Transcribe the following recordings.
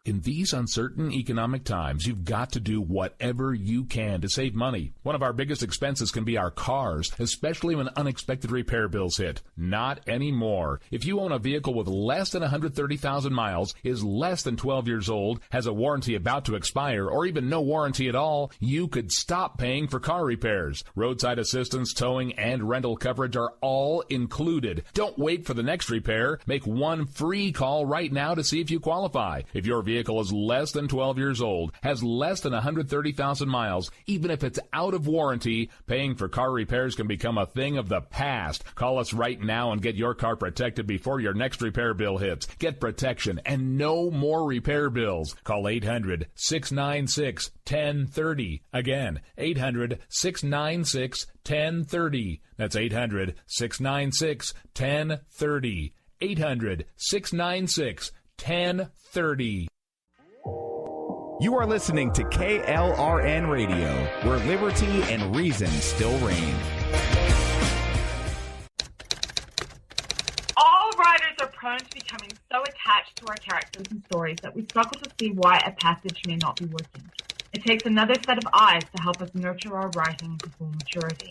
In these uncertain economic times, you've got to do whatever you can to save money. One of our biggest expenses can be our cars, especially when unexpected repair bills hit. Not anymore. If you own a vehicle with less than 130,000 miles, is less than 12 years old, has a warranty about to expire, or even no warranty at all, you could stop paying for car repairs. Roadside assistance, towing, and rental coverage are all included. Don't wait for the next repair. Make one free call right now to see if you qualify. If your vehicle is less than 12 years old, has less than 130,000 miles, even if it's out of warranty, paying for car repairs can become a thing of the past. Call us right now and get your car protected before your next repair bill hits. Get protection and no more repair bills. Call 800-696-1030. Again, 800-696-1030. That's 800-696-1030. 800-696-1030. You are listening to KLRN Radio, where liberty and reason still reign. All writers are prone to becoming so attached to our characters and stories that we struggle to see why a passage may not be working. It takes another set of eyes to help us nurture our writing to full maturity.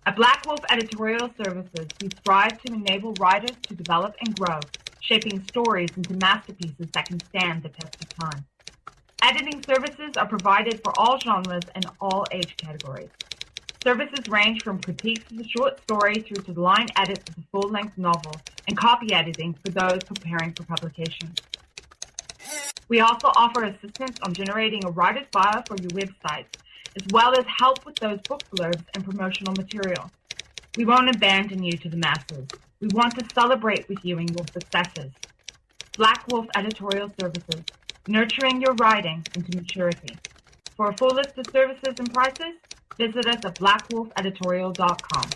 At Black Wolf Editorial Services, we strive to enable writers to develop and grow, shaping stories into masterpieces that can stand the test of time. Editing services are provided for all genres and all age categories. Services range from critiques of the short story through to line edits of the full-length novel and copy editing for those preparing for publication. We also offer assistance on generating a writer's bio for your website, as well as help with those book blurbs and promotional material. We won't abandon you to the masses. We want to celebrate with you and your successes. Black Wolf Editorial Services, nurturing your writing into maturity. For a full list of services and prices, visit us at blackwolfeditorial.com.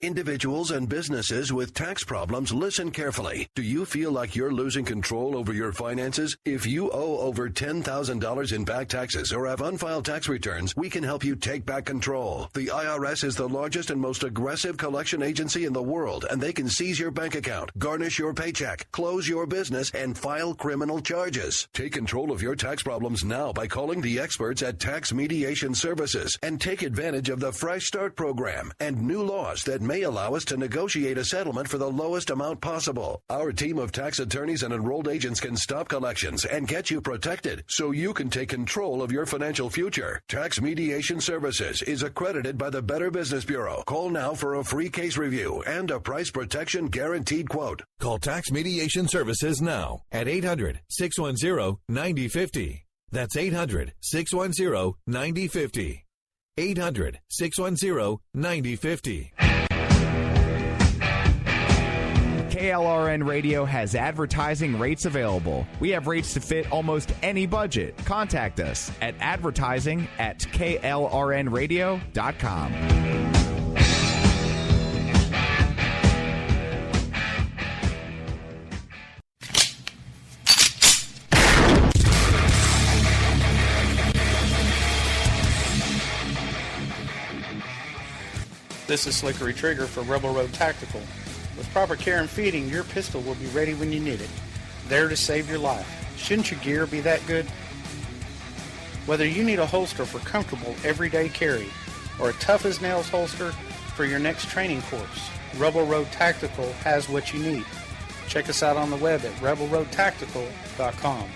Individuals and businesses with tax problems, listen carefully. Do you feel like you're losing control over your finances? If you owe over $10,000 in back taxes or have unfiled tax returns, we can help you take back control. The IRS is the largest and most aggressive collection agency in the world, and they can seize your bank account, garnish your paycheck, close your business, and file criminal charges. Take control of your tax problems now by calling the experts at Tax Mediation Services and take advantage of the Fresh Start program and new laws that may allow us to negotiate a settlement for the lowest amount possible. Our team of tax attorneys and enrolled agents can stop collections and get you protected so you can take control of your financial future. Tax Mediation Services is accredited by the Better Business Bureau. Call now for a free case review and a price protection guaranteed quote. Call Tax Mediation Services now at 800-610-9050. That's 800-610-9050. 800-610-9050. KLRN Radio has advertising rates available. We have rates to fit almost any budget. Contact us at advertising@klrnradio.com. This is Slickery Trigger for Rebel Road Tactical. With proper care and feeding, your pistol will be ready when you need it, there to save your life. Shouldn't your gear be that good? Whether you need a holster for comfortable everyday carry or a tough-as-nails holster for your next training course, Rebel Road Tactical has what you need. Check us out on the web at rebelroadtactical.com.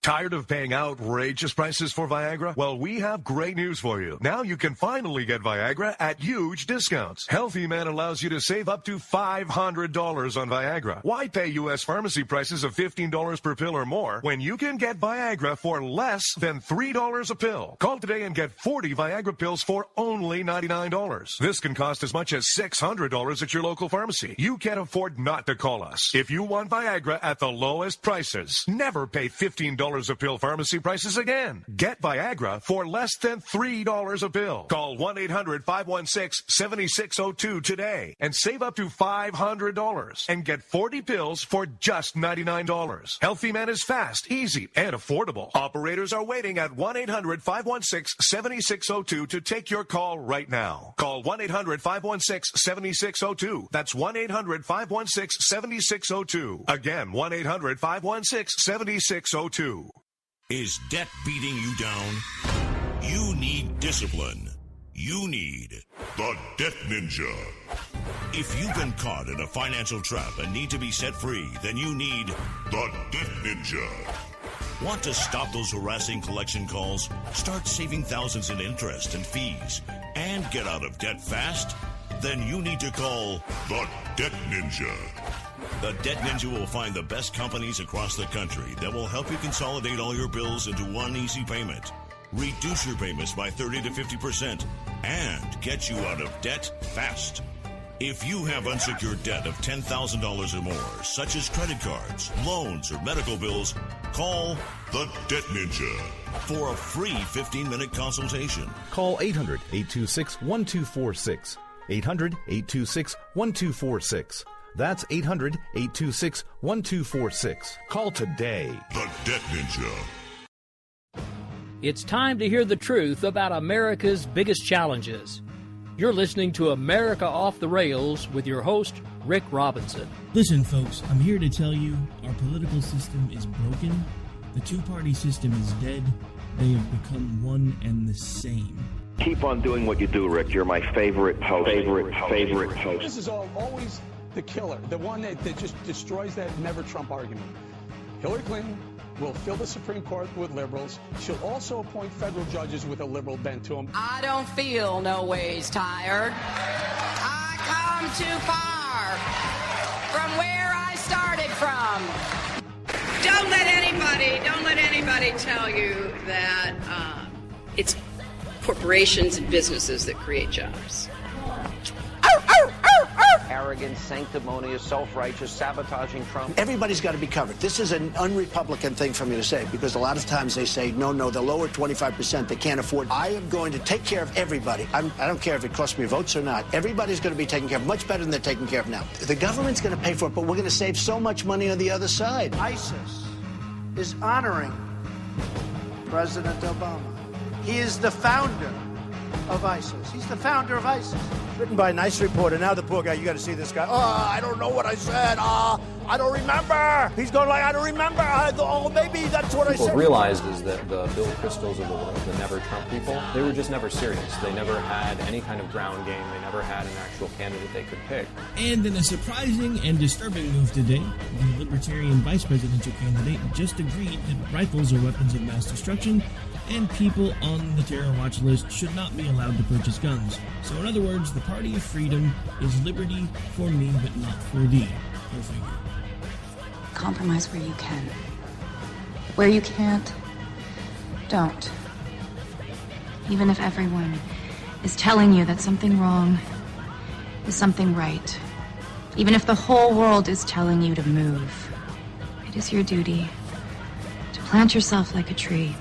Tired of paying outrageous prices for Viagra? Well, we have great news for you. Now you can finally get Viagra at huge discounts. Healthy Man allows you to save up to $500 on Viagra. Why pay U.S. pharmacy prices of $15 per pill or more when you can get Viagra for less than $3 a pill? Call today and get 40 Viagra pills for only $99. This can cost as much as $600 at your local pharmacy. You can't afford not to call us. If you want Viagra at the lowest prices, never pay $15 $3 a pill pharmacy prices again. Get Viagra for less than $3 a pill. Call 1-800-516-7602 today and save up to $500 and get 40 pills for just $99. Healthy Man is fast, easy, and affordable. Operators are waiting at 1-800-516-7602 to take your call right now. Call 1-800-516-7602. That's 1-800-516-7602. Again, 1-800-516-7602. Is debt beating you down? You need discipline. You need the Debt Ninja. If you've been caught in a financial trap and need to be set free, then you need the Debt Ninja. Want to stop those harassing collection calls, start saving thousands in interest and fees, and get out of debt fast? Then you need to call the Debt Ninja. The Debt Ninja will find the best companies across the country that will help you consolidate all your bills into one easy payment, reduce your payments by 30 to 50%, and get you out of debt fast. If you have unsecured debt of $10,000 or more, such as credit cards, loans, or medical bills, call the Debt Ninja for a free 15-minute consultation. Call 800-826-1246. 800-826-1246. That's 800-826-1246. Call today. The Debt Ninja. It's time to hear the truth about America's biggest challenges. You're listening to America Off the Rails with your host, Rick Robinson. Listen, folks, I'm here to tell you our political system is broken. The two-party system is dead. They have become one and the same. Keep on doing what you do, Rick. You're my favorite host. Favorite host. This is always the killer, the one that just destroys that never Trump argument. Hillary Clinton will fill the Supreme Court with liberals. She'll also appoint federal judges with a liberal bent to them. I don't feel no ways tired. I come too far from where I started from. Don't let anybody tell you that it's corporations and businesses that create jobs. Arrogant, sanctimonious, self-righteous, sabotaging Trump. Everybody's got to be covered. This is an un-Republican thing for me to say, because a lot of times they say, no, the lower 25%, they can't afford. I am going to take care of everybody. I don't care if it costs me votes or not. Everybody's going to be taken care of, much better than they're taken care of now. The government's going to pay for it, but we're going to save so much money on the other side. ISIS is honoring President Obama. He is the founder of ISIS. He's the founder of ISIS. Written by a nice reporter. Now the poor guy, you got to see this guy. I don't know what I said. I don't remember. He's going like, I don't remember. Maybe that's what I said. What realized is that the Bill Kristols of the world, the never Trump people, they were just never serious. They never had any kind of ground game. They never had an actual candidate they could pick. And in a surprising and disturbing move today, the Libertarian vice presidential candidate just agreed that rifles are weapons of mass destruction and people on the terror watch list should not be allowed to purchase guns. So in other words, the party of freedom is liberty for me but not for thee. Go figure. Compromise where you can. Where you can't, don't. Even if everyone is telling you that something wrong is something right. Even if the whole world is telling you to move, it is your duty to plant yourself like a tree.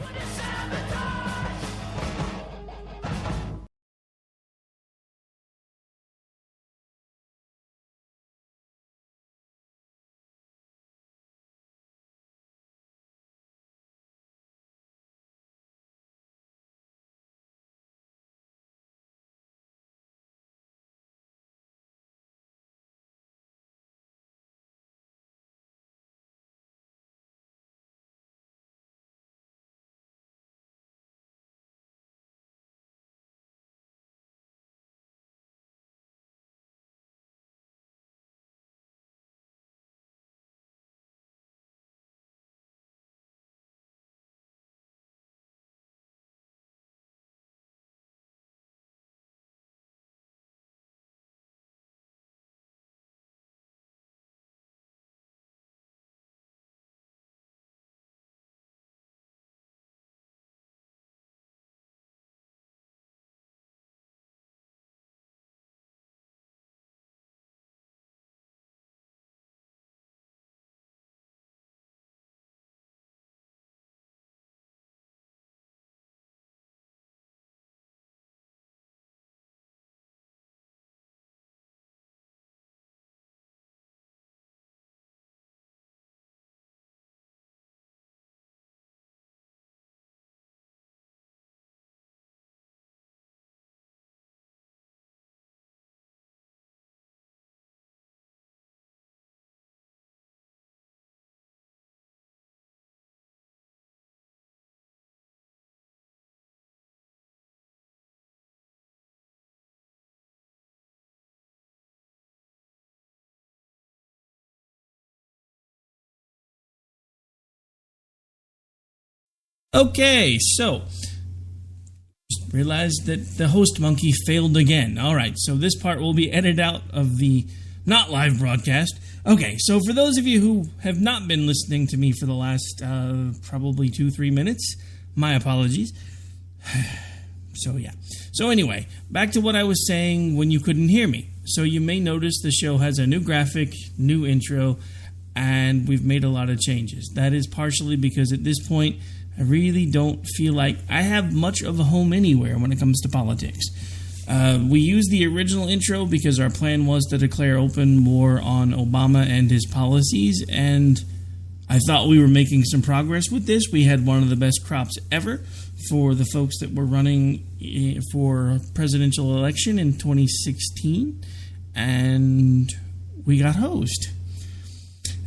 Okay, so just realized that the host monkey failed again. All right, so this part will be edited out of the not live broadcast. Okay, so for those of you who have not been listening to me for the last probably 2-3 minutes, my apologies. So anyway, back to what I was saying when you couldn't hear me. So you may notice the show has a new graphic, new intro, and we've made a lot of changes. That is partially because at this point, I really don't feel like I have much of a home anywhere when it comes to politics. We used the original intro because our plan was to declare open war on Obama and his policies, and I thought we were making some progress with this. We had one of the best crops ever for the folks that were running for presidential election in 2016, and we got hosed.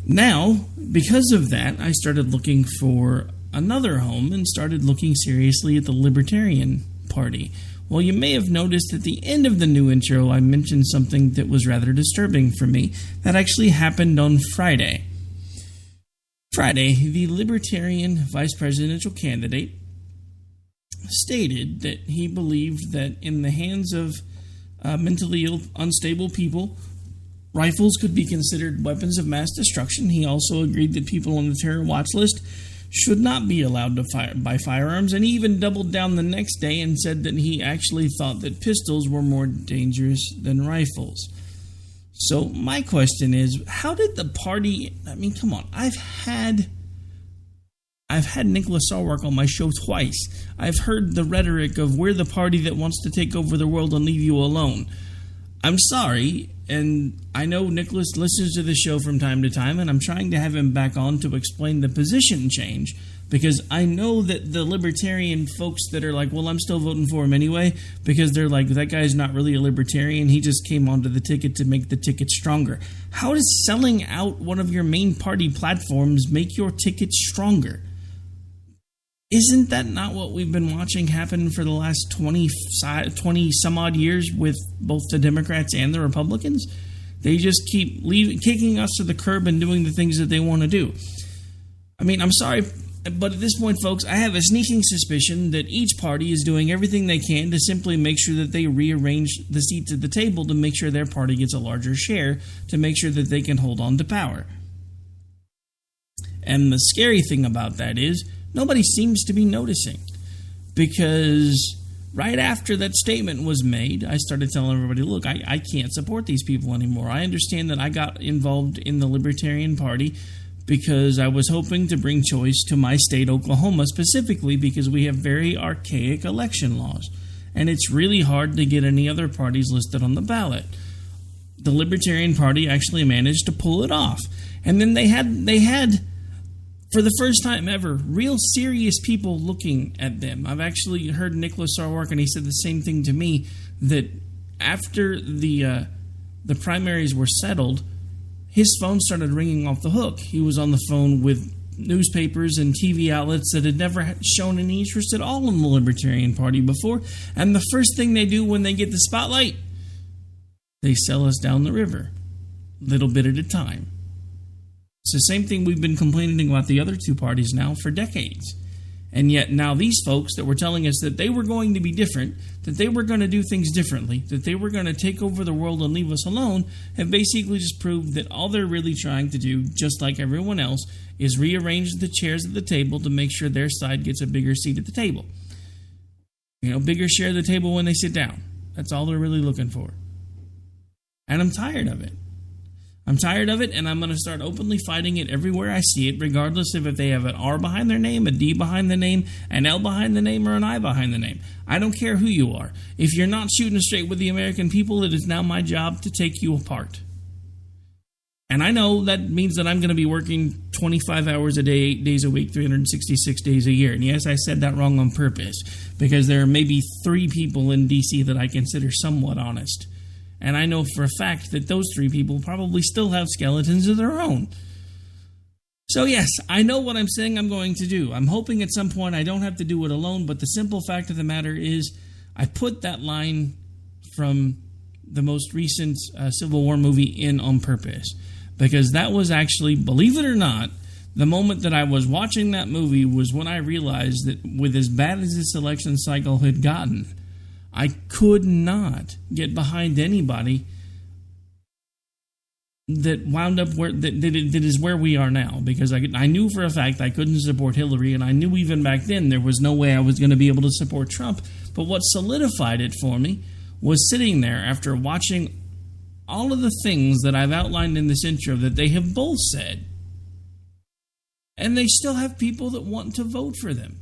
Now, because of that, I started looking for another home and started looking seriously at the Libertarian Party. Well, you may have noticed at the end of the new intro, I mentioned something that was rather disturbing for me. That actually happened on Friday. Friday, the Libertarian vice presidential candidate stated that he believed that in the hands of mentally ill, unstable people, rifles could be considered weapons of mass destruction. He also agreed that people on the terror watch list should not be allowed to buy firearms, and he even doubled down the next day and said that he actually thought that pistols were more dangerous than rifles. So my question is, how did the party... I mean, come on. I've had Nicholas Sarwark on my show twice. I've heard the rhetoric of we're the party that wants to take over the world and leave you alone. I'm sorry, and I know Nicholas listens to the show from time to time, and I'm trying to have him back on to explain the position change, because I know that the libertarian folks that are like, well, I'm still voting for him anyway, because they're like, that guy's not really a libertarian, he just came onto the ticket to make the ticket stronger. How does selling out one of your main party platforms make your ticket stronger? Isn't that not what we've been watching happen for the last 20 some odd years with both the Democrats and the Republicans? They just keep kicking us to the curb and doing the things that they want to do. I mean, I'm sorry, but at this point, folks, I have a sneaking suspicion that each party is doing everything they can to simply make sure that they rearrange the seats at the table to make sure their party gets a larger share, to make sure that they can hold on to power. And the scary thing about that is, nobody seems to be noticing, because right after that statement was made, I started telling everybody, look, I can't support these people anymore. I understand that I got involved in the Libertarian Party because I was hoping to bring choice to my state, Oklahoma, specifically because we have very archaic election laws, and it's really hard to get any other parties listed on the ballot. The Libertarian Party actually managed to pull it off, and then they had for the first time ever, real serious people looking at them. I've actually heard Nicholas Sarwark, and he said the same thing to me, that after the primaries were settled, his phone started ringing off the hook. He was on the phone with newspapers and TV outlets that had never shown any interest at all in the Libertarian Party before, and the first thing they do when they get the spotlight, they sell us down the river, little bit at a time. It's the same thing we've been complaining about the other two parties now for decades. And yet now these folks that were telling us that they were going to be different, that they were going to do things differently, that they were going to take over the world and leave us alone, have basically just proved that all they're really trying to do, just like everyone else, is rearrange the chairs at the table to make sure their side gets a bigger seat at the table. You know, bigger share of the table when they sit down. That's all they're really looking for. And I'm tired of it. I'm tired of it, and I'm going to start openly fighting it everywhere I see it, regardless of if they have an R behind their name, a D behind the name, an L behind the name, or an I behind the name. I don't care who you are. If you're not shooting straight with the American people, it is now my job to take you apart. And I know that means that I'm going to be working 25 hours a day, 8 days a week, 366 days a year. And yes, I said that wrong on purpose, because there are maybe 3 people in D.C. that I consider somewhat honest. And I know for a fact that those 3 people probably still have skeletons of their own. So yes, I know what I'm saying I'm going to do. I'm hoping at some point I don't have to do it alone, but the simple fact of the matter is I put that line from the most recent Civil War movie in on purpose. Because that was actually, believe it or not, The moment that I was watching that movie was when I realized that with as bad as this election cycle had gotten, I could not get behind anybody that wound up where that is where we are now, because I knew for a fact I couldn't support Hillary, and I knew even back then there was no way I was going to be able to support Trump. But what solidified it for me was sitting there after watching all of the things that I've outlined in this intro that they have both said, and they still have people that want to vote for them.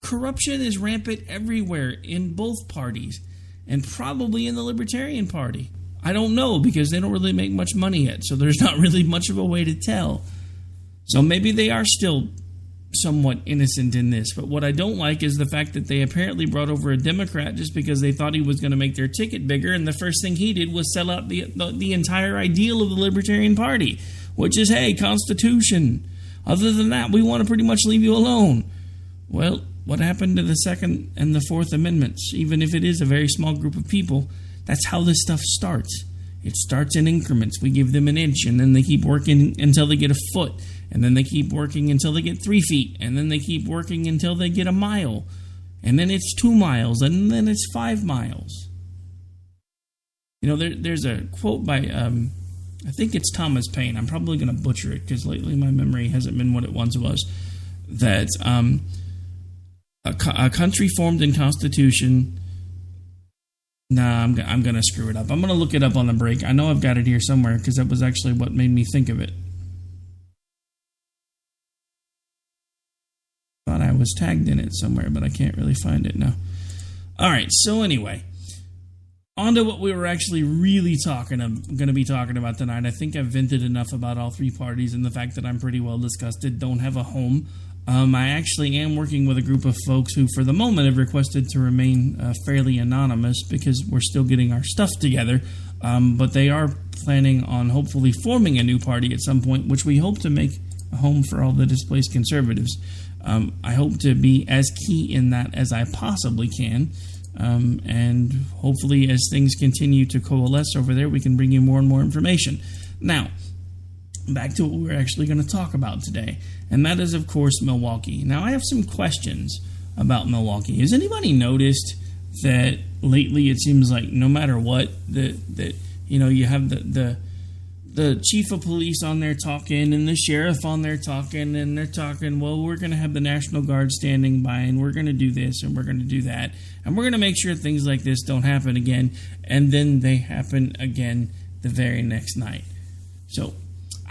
Corruption is rampant everywhere in both parties, and probably in the Libertarian Party. I don't know, because they don't really make much money yet, so there's not really much of a way to tell. So maybe they are still somewhat innocent in this, but what I don't like is the fact that they apparently brought over a Democrat just because they thought he was going to make their ticket bigger, and the first thing he did was sell out the entire ideal of the Libertarian Party, which is, hey, Constitution. Other than that, we want to pretty much leave you alone. Well, what happened to the Second and the Fourth Amendments? Even if it is a very small group of people, that's how this stuff starts. It starts in increments. We give them an inch, and then they keep working until they get a foot, and then they keep working until they get 3 feet, and then they keep working until they get a mile, and then it's 2 miles, and then it's 5 miles. You know, there's a quote by, I think it's Thomas Paine. I'm probably going to butcher it, because lately my memory hasn't been what it once was, that a country formed in Constitution... Nah, I'm going to screw it up. I'm going to look it up on the break. I know I've got it here somewhere, because that was actually what made me think of it. Thought I was tagged in it somewhere, but I can't really find it now. All right, so anyway, on to what we were actually really going to be talking about tonight. I think I've vented enough about all three parties and the fact that I'm pretty well disgusted, don't have a home. I actually am working with a group of folks who, for the moment, have requested to remain fairly anonymous because we're still getting our stuff together. But they are planning on hopefully forming a new party at some point, which we hope to make a home for all the displaced conservatives. I hope to be as key in that as I possibly can. And hopefully, as things continue to coalesce over there, we can bring you more and more information. Now, back to what we're actually going to talk about today, and that is, of course, Milwaukee. Now, I have some questions about Milwaukee. Has anybody noticed that lately it seems like no matter what, that you know, you have the chief of police on there talking and the sheriff on there talking, and they're talking, well, we're going to have the National Guard standing by, and we're going to do this, and we're going to do that, and we're going to make sure things like this don't happen again, and then they happen again the very next night. So,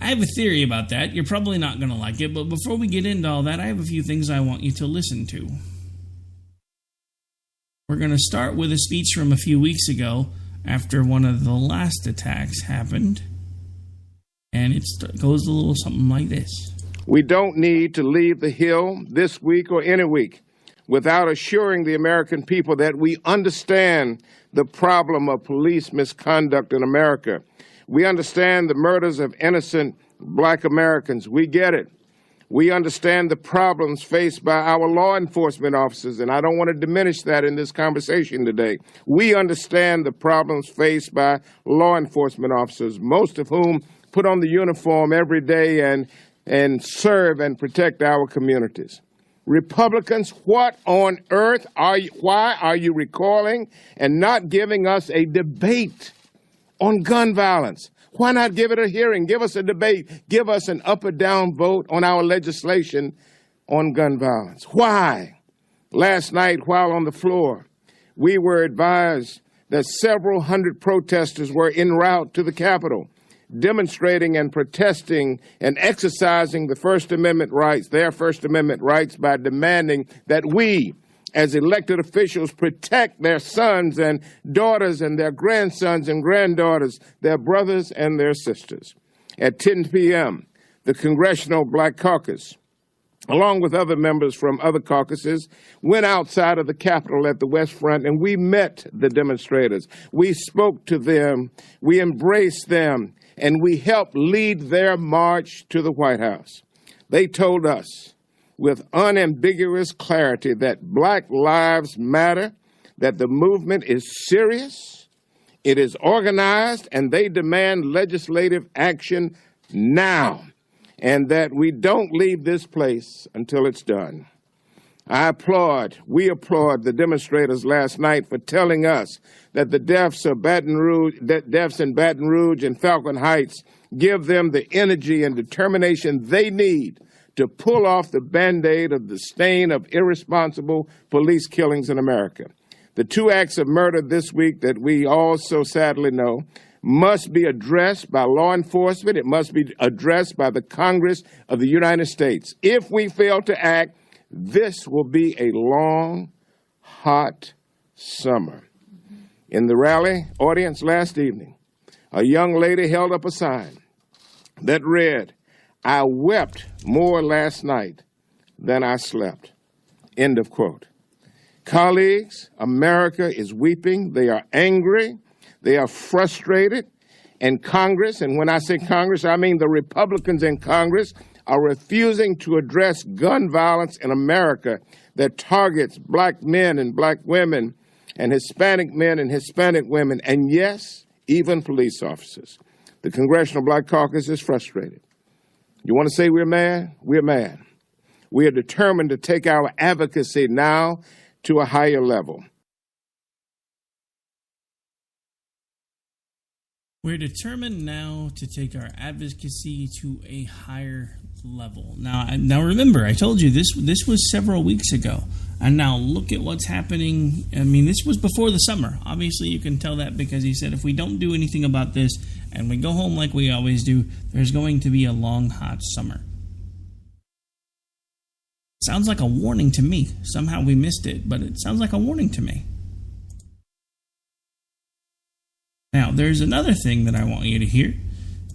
I have a theory about that. You're probably not going to like it, but before we get into all that, I have a few things I want you to listen to. We're going to start with a speech from a few weeks ago after one of the last attacks happened, and it goes a little something like this. We don't need to leave the Hill this week or any week without assuring the American people that we understand the problem of police misconduct in America. We understand the murders of innocent black Americans. We get it. We understand the problems faced by our law enforcement officers, and I don't want to diminish that in this conversation today. We understand the problems faced by law enforcement officers, most of whom put on the uniform every day and serve and protect our communities. Republicans, what on earth why are you recoiling and not giving us a debate on gun violence? Why not give it a hearing? Give us a debate. Give us an up or down vote on our legislation on gun violence. Why? Last night, while on the floor, we were advised that several hundred protesters were en route to the Capitol, demonstrating and protesting and exercising the First Amendment rights, their First Amendment rights, by demanding that we, as elected officials, protect their sons and daughters and their grandsons and granddaughters, their brothers and their sisters. At 10 p.m., the Congressional Black Caucus, along with other members from other caucuses, went outside of the Capitol at the West Front, and we met the demonstrators. We spoke to them, we embraced them, and we helped lead their march to the White House. They told us with unambiguous clarity that Black lives matter, that the movement is serious, it is organized, and they demand legislative action now. and that we don't leave this place until it's done. We applaud the demonstrators last night for telling us that the deaths in Baton Rouge and Falcon Heights give them the energy and determination they need to pull off the Band-Aid of the stain of irresponsible police killings in America. The 2 acts of murder this week that we all so sadly know must be addressed by law enforcement. It must be addressed by the Congress of the United States. If we fail to act, this will be a long, hot summer. In the rally audience last evening, a young lady held up a sign that read, "I wept more last night than I slept." End of quote. Colleagues, America is weeping. They are angry. They are frustrated. And Congress, and when I say Congress, I mean the Republicans in Congress, are refusing to address gun violence in America that targets black men and black women and Hispanic men and Hispanic women, and yes, even police officers. The Congressional Black Caucus is frustrated. You want to say we're mad? We're mad. We are determined to take our advocacy now to a higher level. We're determined now to take our advocacy to a higher level. Now remember, I told you this was several weeks ago, and now look at what's happening. I mean, this was before the summer. Obviously, you can tell that because he said if we don't do anything about this and we go home like we always do, there's going to be a long, hot summer. Sounds like a warning to me. Somehow we missed it, but it sounds like a warning to me. Now, there's another thing that I want you to hear,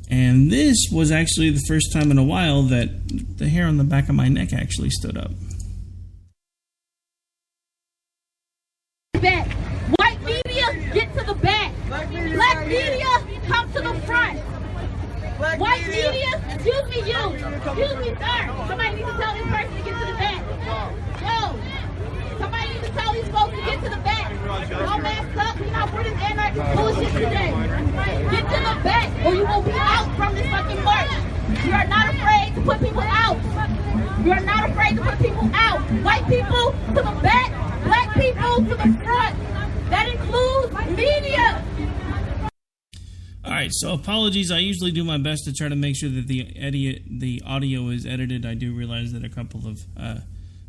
and this was actually the first time in a while that the hair on the back of my neck actually stood up. Back. White media, get to the back. Black media, come to the front. White media, excuse me, sir. Somebody needs to tell this person to get to the back. Somebody needs to tell these folks to get to the back. Don't mask up. We're not for this anarchist bullshit today. Get to the back, or you will be out from this fucking march. We are not afraid to put people out. We are not afraid to put people out. White people to the back, black people to the front. That includes media. All right, so apologies. I usually do my best to try to make sure that the audio is edited. I do realize that a couple of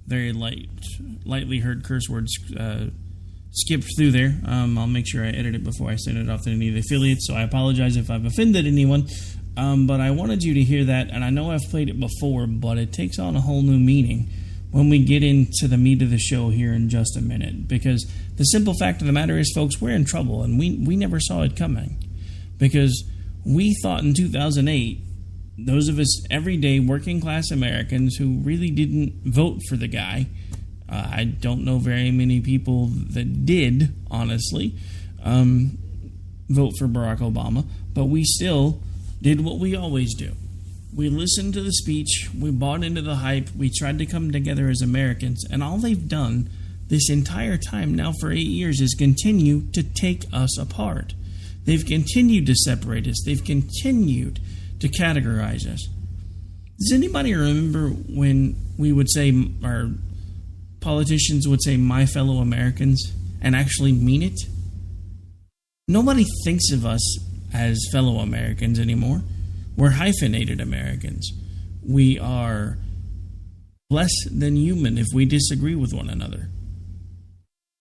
very lightly heard curse words skipped through there. I'll make sure I edit it before I send it off to any of the affiliates, so I apologize if I've offended anyone. But I wanted you to hear that, and I know I've played it before, but it takes on a whole new meaning when we get into the meat of the show here in just a minute. Because the simple fact of the matter is, folks, we're in trouble, and we never saw it coming. Because we thought in 2008, those of us everyday working class Americans who really didn't vote for the guy, I don't know very many people that did, honestly, vote for Barack Obama, but we still did what we always do. We listened to the speech, we bought into the hype, we tried to come together as Americans, and all they've done this entire time now for 8 years is continue to take us apart. They've continued to separate us. They've continued to categorize us. Does anybody remember when we would say, our politicians would say, my fellow Americans, and actually mean it? Nobody thinks of us as fellow Americans anymore. We're hyphenated Americans. We are less than human if we disagree with one another.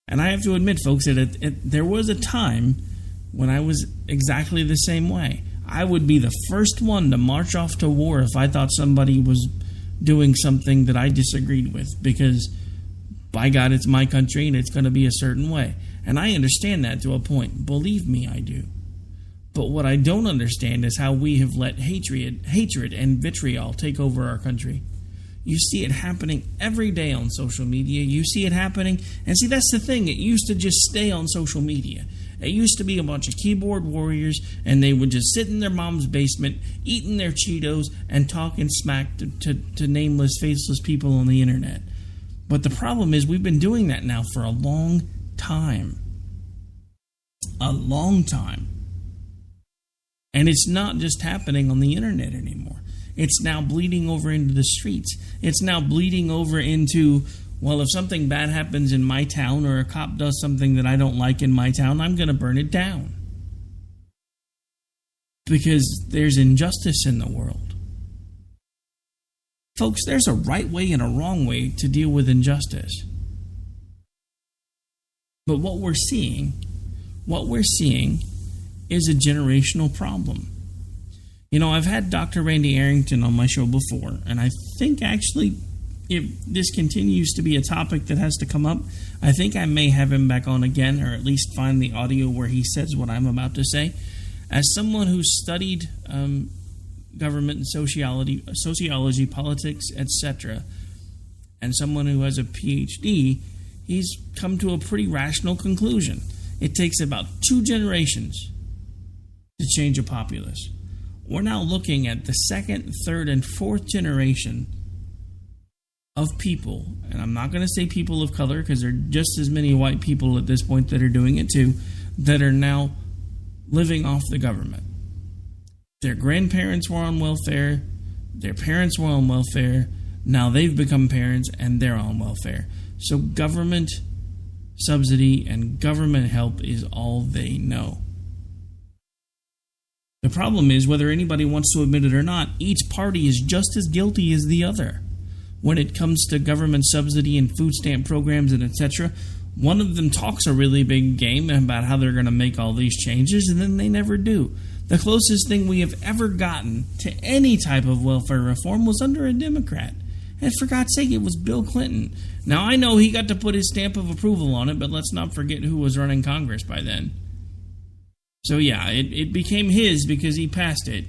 And I have to admit, folks, that there was a time when I was exactly the same way. I would be the first one to march off to war if I thought somebody was doing something that I disagreed with, because, by God, it's my country and it's going to be a certain way. And I understand that to a point. Believe me, I do. But what I don't understand is how we have let hatred and vitriol take over our country. You see it happening every day on social media. You see it happening. And see, that's the thing. It used to just stay on social media. It used to be a bunch of keyboard warriors, and they would just sit in their mom's basement, eating their Cheetos, and talking smack to nameless, faceless people on the internet. But the problem is we've been doing that now for a long time. A long time. And it's not just happening on the internet anymore. It's now bleeding over into the streets. It's now bleeding over into, well, if something bad happens in my town or a cop does something that I don't like in my town, I'm going to burn it down. Because there's injustice in the world. Folks, there's a right way and a wrong way to deal with injustice. But what we're seeing is a generational problem. You know, I've had Dr. Randy Arrington on my show before, and I think actually if this continues to be a topic that has to come up, I think I may have him back on again, or at least find the audio where he says what I'm about to say. As someone who studied government and sociology, politics, etc., and someone who has a PhD, he's come to a pretty rational conclusion. It takes about 2 generations to change a populace. We're now looking at the 2nd, 3rd, and 4th generation of people, and I'm not going to say people of color because there are just as many white people at this point that are doing it too, that are now living off the government. Their grandparents were on welfare, their parents were on welfare, now they've become parents and they're on welfare. So government subsidy and government help is all they know. The problem is, whether anybody wants to admit it or not, each party is just as guilty as the other. When it comes to government subsidy and food stamp programs and etc., one of them talks a really big game about how they're going to make all these changes, and then they never do. The closest thing we have ever gotten to any type of welfare reform was under a Democrat. And for God's sake, it was Bill Clinton. Now, I know he got to put his stamp of approval on it, but let's not forget who was running Congress by then. So yeah, it became his because he passed it.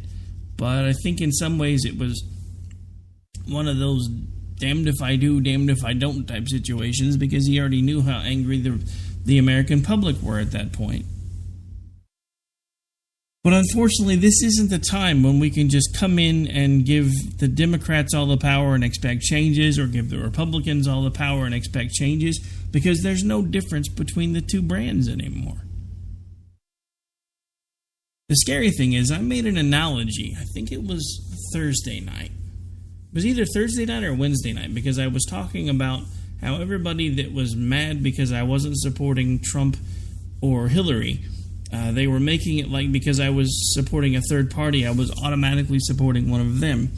But I think in some ways it was one of those damned if I do, damned if I don't type situations, because he already knew how angry the American public were at that point. But unfortunately, this isn't the time when we can just come in and give the Democrats all the power and expect changes, or give the Republicans all the power and expect changes, because there's no difference between the two brands anymore. The scary thing is, I made an analogy. I think it was Thursday night. It was either Thursday night or Wednesday night, because I was talking about how everybody that was mad because I wasn't supporting Trump or Hillary, they were making it like because I was supporting a third party, I was automatically supporting one of them.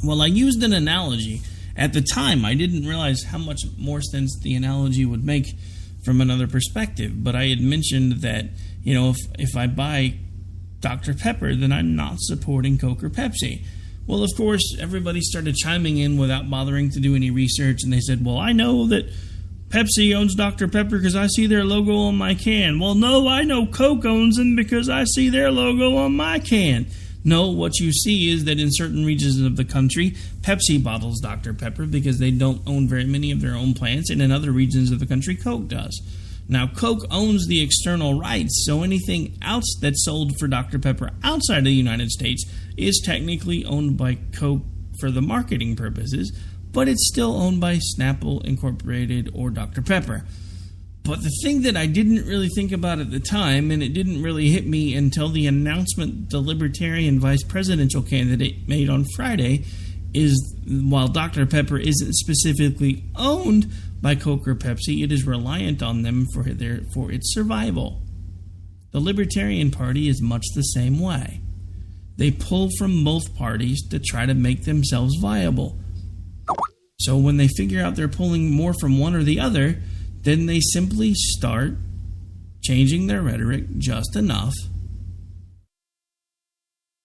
Well, I used an analogy. At the time, I didn't realize how much more sense the analogy would make from another perspective, but I had mentioned that, you know, if I buy Dr. Pepper, then I'm not supporting Coke or Pepsi. Well, of course, everybody started chiming in without bothering to do any research, and they said, well, I know that Pepsi owns Dr. Pepper because I see their logo on my can. Well, no, I know Coke owns them because I see their logo on my can. No, what you see is that in certain regions of the country, Pepsi bottles Dr. Pepper because they don't own very many of their own plants, and in other regions of the country, Coke does. Now, Coke owns the external rights, so anything else that's sold for Dr. Pepper outside of the United States is technically owned by Coke for the marketing purposes, but it's still owned by Snapple Incorporated or Dr. Pepper. But the thing that I didn't really think about at the time, and it didn't really hit me until the announcement the Libertarian vice presidential candidate made on Friday, is while Dr. Pepper isn't specifically owned by Coke or Pepsi, it is reliant on them for its survival. The Libertarian Party is much the same way. They pull from both parties to try to make themselves viable. So when they figure out they're pulling more from one or the other, then they simply start changing their rhetoric just enough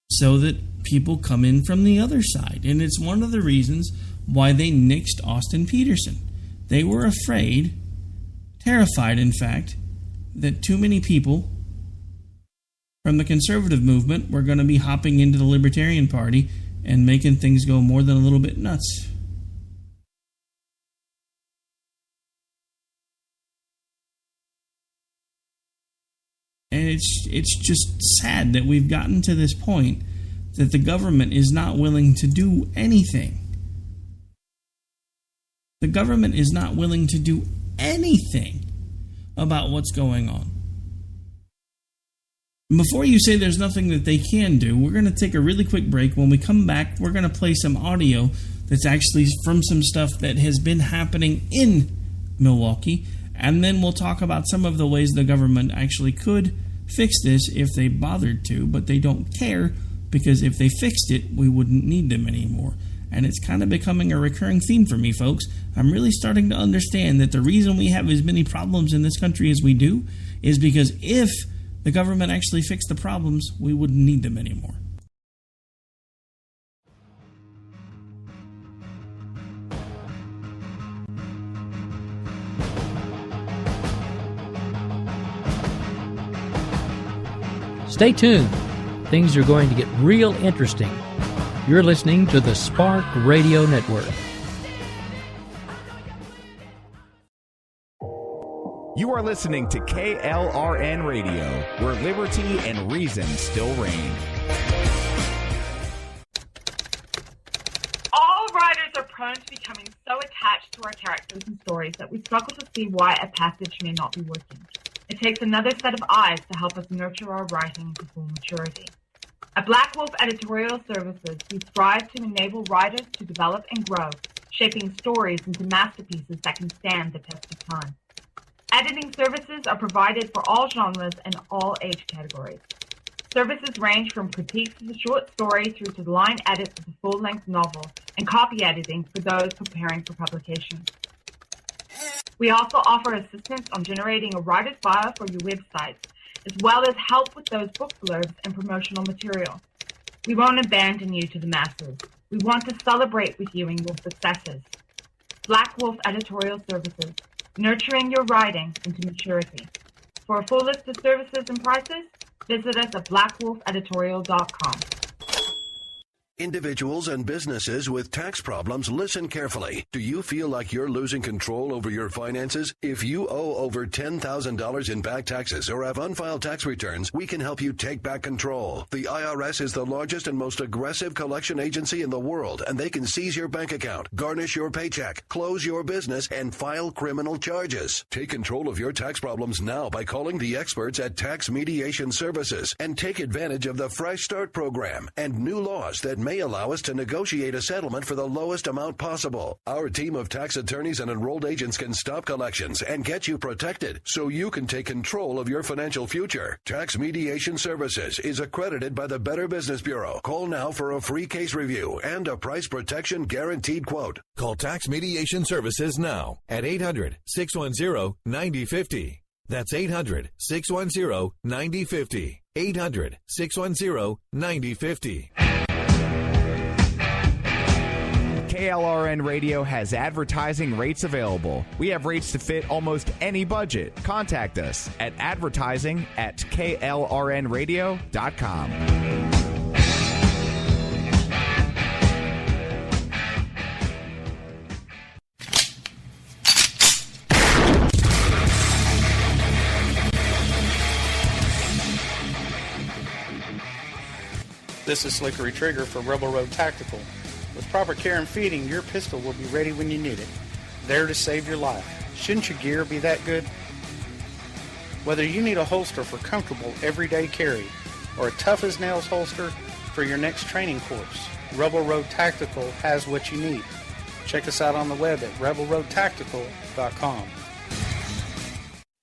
so that people come in from the other side. And it's one of the reasons why they nixed Austin Peterson. They were afraid, terrified in fact, that too many people from the conservative movement were going to be hopping into the Libertarian Party and making things go more than a little bit nuts. And it's just sad that we've gotten to this point that the government is not willing to do anything. The government is not willing to do anything about what's going on. Before you say there's nothing that they can do, we're going to take a really quick break. When we come back, we're going to play some audio that's actually from some stuff that has been happening in Milwaukee, and then we'll talk about some of the ways the government actually could fix this if they bothered to, but they don't care, because if they fixed it, we wouldn't need them anymore. And it's kind of becoming a recurring theme for me, folks. I'm really starting to understand that the reason we have as many problems in this country as we do is because if the government actually fixed the problems, we wouldn't need them anymore. Stay tuned. Things are going to get real interesting. You're listening to the Spark Radio Network. You are listening to KLRN Radio, where liberty and reason still reign. All writers are prone to becoming so attached to our characters and stories that we struggle to see why a passage may not be working. It takes another set of eyes to help us nurture our writing to full maturity. At Black Wolf Editorial Services, we strive to enable writers to develop and grow, shaping stories into masterpieces that can stand the test of time. Editing services are provided for all genres and all age categories. Services range from critiques of the short story through to the line edits of the full-length novel and copy editing for those preparing for publication. We also offer assistance on generating a writer's bio for your websites, as well as help with those book blurbs and promotional material. We won't abandon you to the masses. We want to celebrate with you in your successes. Black Wolf Editorial Services, nurturing your writing into maturity. For a full list of services and prices, visit us at blackwolfeditorial.com. Individuals and businesses with tax problems, listen carefully. Do you feel like you're losing control over your finances? If you owe over $10,000 in back taxes or have unfiled tax returns, we can help you take back control. The IRS is the largest and most aggressive collection agency in the world, and they can seize your bank account, garnish your paycheck, close your business, and file criminal charges. Take control of your tax problems now by calling the experts at Tax Mediation Services and take advantage of the Fresh Start program and new laws that may allow us to negotiate a settlement for the lowest amount possible. Our team of tax attorneys and enrolled agents can stop collections and get you protected so you can take control of your financial future. Tax Mediation Services is accredited by the Better Business Bureau. Call now for a free case review and a price protection guaranteed quote. Call Tax Mediation Services now at 800-610-9050. That's 800-610-9050. 800-610-9050. KLRN Radio has advertising rates available. We have rates to fit almost any budget. Contact us at advertising@klrnradio.com. This is Slickery Trigger for Rebel Road Tactical. With proper care and feeding, your pistol will be ready when you need it, there to save your life. Shouldn't your gear be that good? Whether you need a holster for comfortable everyday carry or a tough-as-nails holster for your next training course, Rebel Road Tactical has what you need. Check us out on the web at rebelroadtactical.com.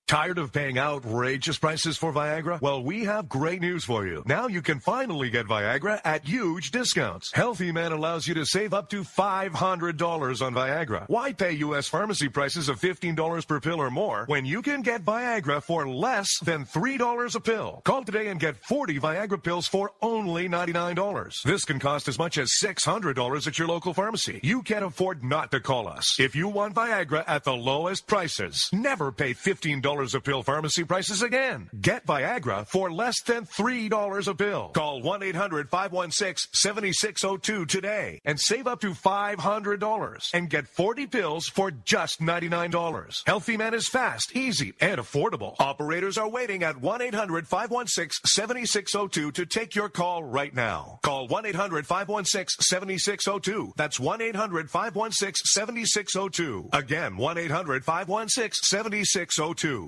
Tired of paying outrageous prices for Viagra? Well, we have great news for you. Now you can finally get Viagra at huge discounts. Healthy Man allows you to save up to $500 on Viagra. Why pay U.S. pharmacy prices of $15 per pill or more when you can get Viagra for less than $3 a pill? Call today and get 40 Viagra pills for only $99. This can cost as much as $600 at your local pharmacy. You can't afford not to call us. If you want Viagra at the lowest prices, never pay $15 a pill pharmacy prices again. Get Viagra for less than $3 a pill. Call 1-800-516-7602 today and save up to $500 and get 40 pills for just $99. Healthy Man is fast, easy, and affordable. Operators are waiting at 1-800-516-7602 to take your call right now. Call 1-800-516-7602. That's 1-800-516-7602. Again, 1-800-516-7602.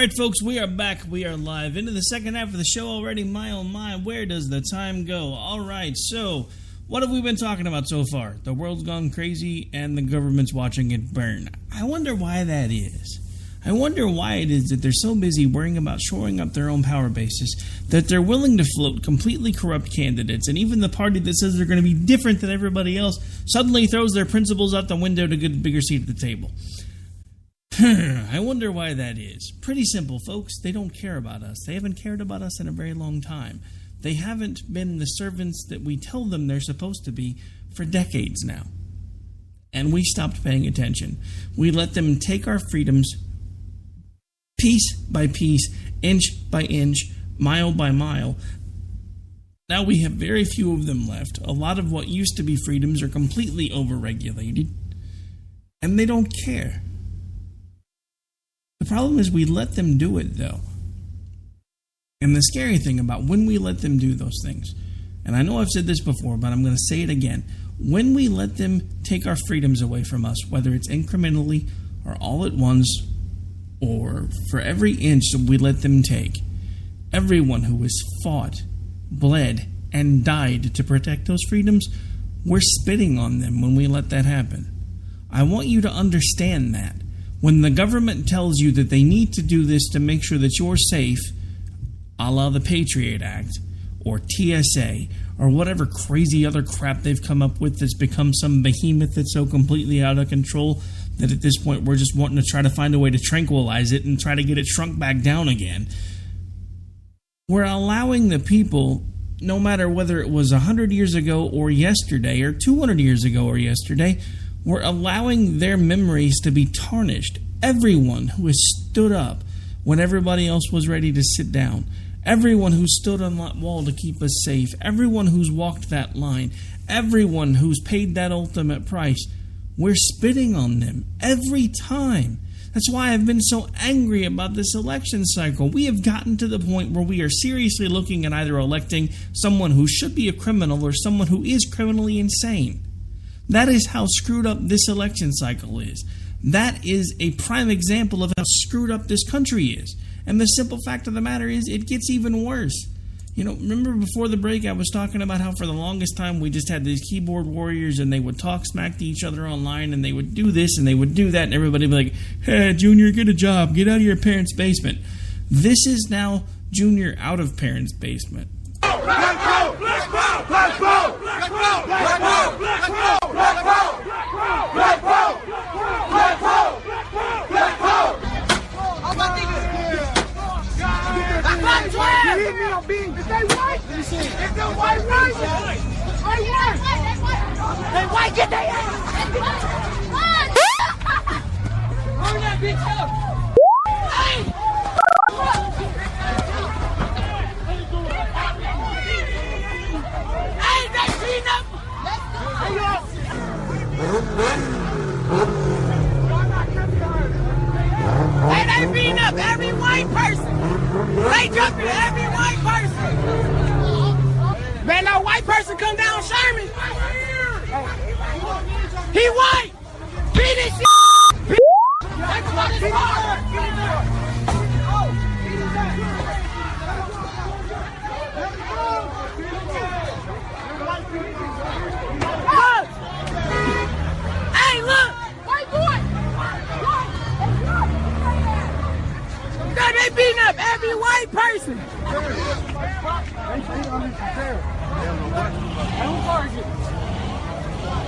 right, folks, we are back. We are live into the second half of the show already. My, oh my, where does the time go? All right, so what have we been talking about so far? The world's gone crazy and the government's watching it burn. I wonder why that is. I wonder why it is that they're so busy worrying about shoring up their own power bases that they're willing to float completely corrupt candidates, and even the party that says they're going to be different than everybody else suddenly throws their principles out the window to get a bigger seat at the table. I wonder why that is. Pretty simple, folks. They don't care about us. They haven't cared about us in a very long time. They haven't been the servants that we tell them they're supposed to be for decades now. And we stopped paying attention. We let them take our freedoms piece by piece, inch by inch, mile by mile. Now we have very few of them left. A lot of what used to be freedoms are completely overregulated. And they don't care. The problem is we let them do it, though. And the scary thing about when we let them do those things, and I know I've said this before, but I'm going to say it again. When we let them take our freedoms away from us, whether it's incrementally or all at once, or for every inch that we let them take, everyone who has fought, bled, and died to protect those freedoms, we're spitting on them when we let that happen. I want you to understand that. When the government tells you that they need to do this to make sure that you're safe, a la the Patriot Act, or TSA, or whatever crazy other crap they've come up with that's become some behemoth that's so completely out of control that at this point we're just wanting to try to find a way to tranquilize it and try to get it shrunk back down again. We're allowing the people, no matter whether it was 100 years ago or yesterday, or 200 years ago or yesterday, we're allowing their memories to be tarnished. Everyone who has stood up when everybody else was ready to sit down, everyone who stood on that wall to keep us safe, everyone who's walked that line, everyone who's paid that ultimate price, we're spitting on them every time. That's why I've been so angry about this election cycle. We have gotten to the point where we are seriously looking at either electing someone who should be a criminal or someone who is criminally insane. That is how screwed up this election cycle is. That is a prime example of how screwed up this country is. And the simple fact of the matter is, it gets even worse. You know, remember before the break I was talking about how for the longest time we just had these keyboard warriors and they would talk smack to each other online and they would do this and they would do that and everybody would be like, hey, Junior, get a job. Get out of your parents' basement. This is now Junior out of parents' basement. Black vote! Black vote! Black vote! Black vote! Black vote! Black vote! Black vote! Black vote! Black vote! Black vote! How about niggas? You hit me on being. Is they white? Is they white? White? They white, get their ass! Hurry that bitch up! Hey! Hey, they beating up! Hey, they beating up every white person! They jumping every white person! Man, no white person come down Sherman! He white! Beat his shit! That's what it's for! Look! Hey, look! White boy! They beating up every white person!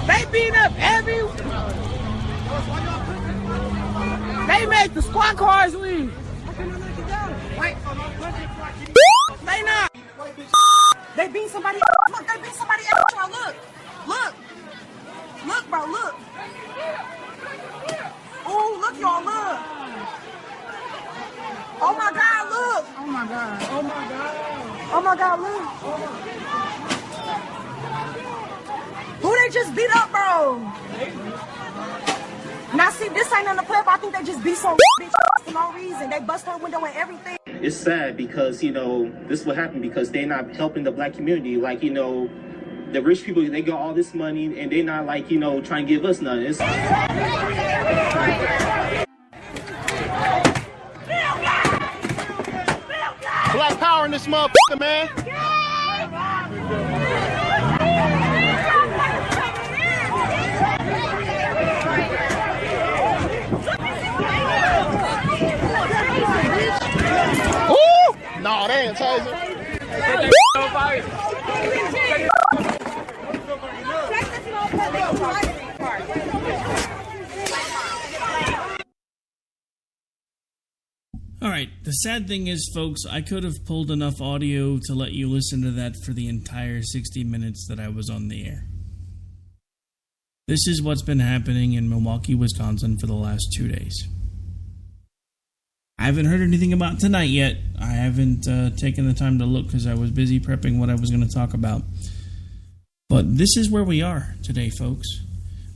They beating up every... They make the squad cars leave. They not. They beat somebody. Look, they beat somebody else. Look. Look. Look, bro, look. Ooh, look, y'all, look. Oh my God, look. Oh my God. Oh my God. Oh my God, look. Who they just beat up, bro? Now see, this ain't on the play, but I think they just beat some bitch for no reason. They bust her window and everything. It's sad because, you know, this is what happened because they're not helping the black community. Like, you know, the rich people, they got all this money and they're not like, you know, trying to give us none. It's... ATOR in this motherfucker, man. Ooh! No, they ain't tasing. Alright, the sad thing is, folks, I could have pulled enough audio to let you listen to that for the entire 60 minutes that I was on the air. This is what's been happening in Milwaukee, Wisconsin for the last 2 days. I haven't heard anything about tonight yet. I haven't taken the time to look because I was busy prepping what I was going to talk about. But this is where we are today, folks.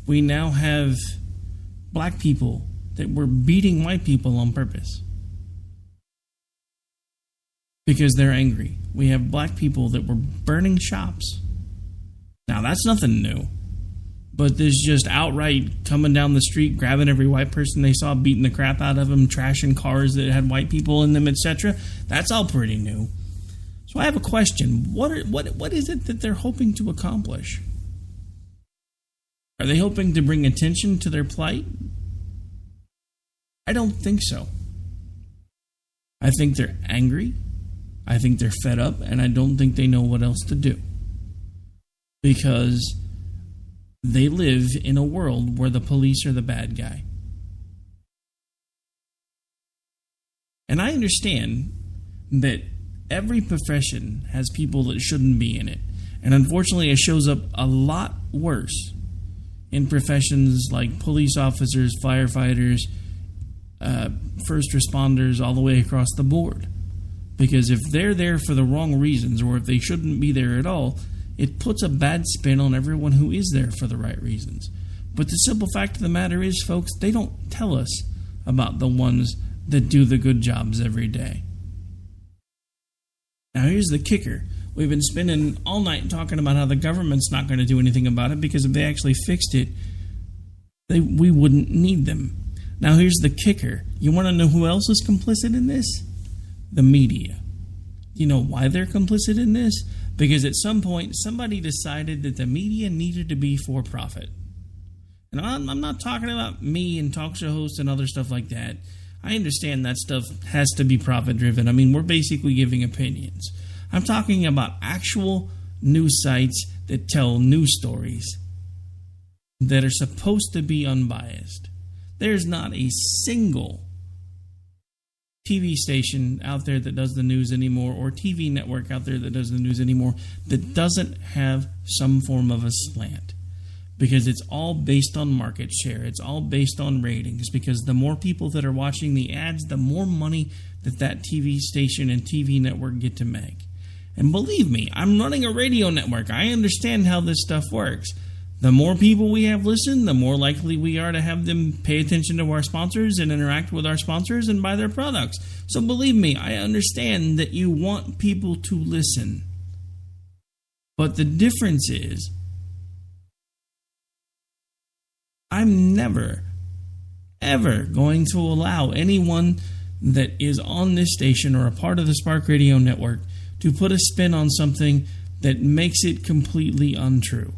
We now have black people that were beating white people on purpose because they're angry. We have black people that were burning shops. Now, that's nothing new. But this just outright coming down the street, grabbing every white person they saw, beating the crap out of them, trashing cars that had white people in them, etc. That's all pretty new. So I have a question. What is it that they're hoping to accomplish? Are they hoping to bring attention to their plight? I don't think so. I think they're angry. I think they're fed up, and I don't think they know what else to do. Because they live in a world where the police are the bad guy. And I understand that every profession has people that shouldn't be in it. And unfortunately, it shows up a lot worse in professions like police officers, firefighters, first responders, all the way across the board. Because if they're there for the wrong reasons, or if they shouldn't be there at all, it puts a bad spin on everyone who is there for the right reasons. But the simple fact of the matter is, folks, they don't tell us about the ones that do the good jobs every day. Now, here's the kicker. We've been spending all night talking about how the government's not going to do anything about it because if they actually fixed it, we wouldn't need them. Now, here's the kicker. You want to know who else is complicit in this? The media. You know why they're complicit in this? Because at some point, somebody decided that the media needed to be for profit. And I'm not talking about me and talk show hosts and other stuff like that. I understand that stuff has to be profit-driven. I mean, we're basically giving opinions. I'm talking about actual news sites that tell news stories that are supposed to be unbiased. There's not a single TV station out there that does the news anymore, or TV network out there that does the news anymore, that doesn't have some form of a slant. Because it's all based on market share. It's all based on ratings. Because the more people that are watching the ads, the more money that TV station and TV network get to make. And believe me, I'm running a radio network. I understand how this stuff works. The more people we have listen, the more likely we are to have them pay attention to our sponsors and interact with our sponsors and buy their products. So believe me, I understand that you want people to listen. But the difference is, I'm never, ever going to allow anyone that is on this station or a part of the Spark Radio Network to put a spin on something that makes it completely untrue.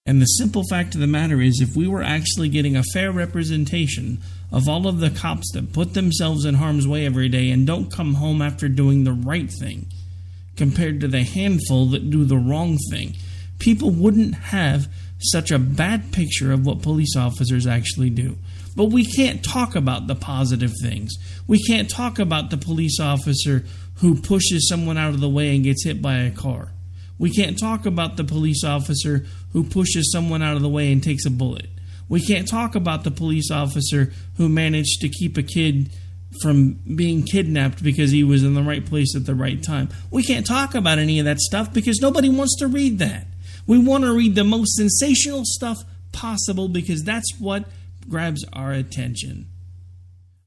And the simple fact of the matter is, if we were actually getting a fair representation of all of the cops that put themselves in harm's way every day and don't come home after doing the right thing, compared to the handful that do the wrong thing, people wouldn't have such a bad picture of what police officers actually do. But we can't talk about the positive things. We can't talk about the police officer who pushes someone out of the way and gets hit by a car. We can't talk about the police officer who pushes someone out of the way and takes a bullet. We can't talk about the police officer who managed to keep a kid from being kidnapped because he was in the right place at the right time. We can't talk about any of that stuff because nobody wants to read that. We want to read the most sensational stuff possible because that's what grabs our attention.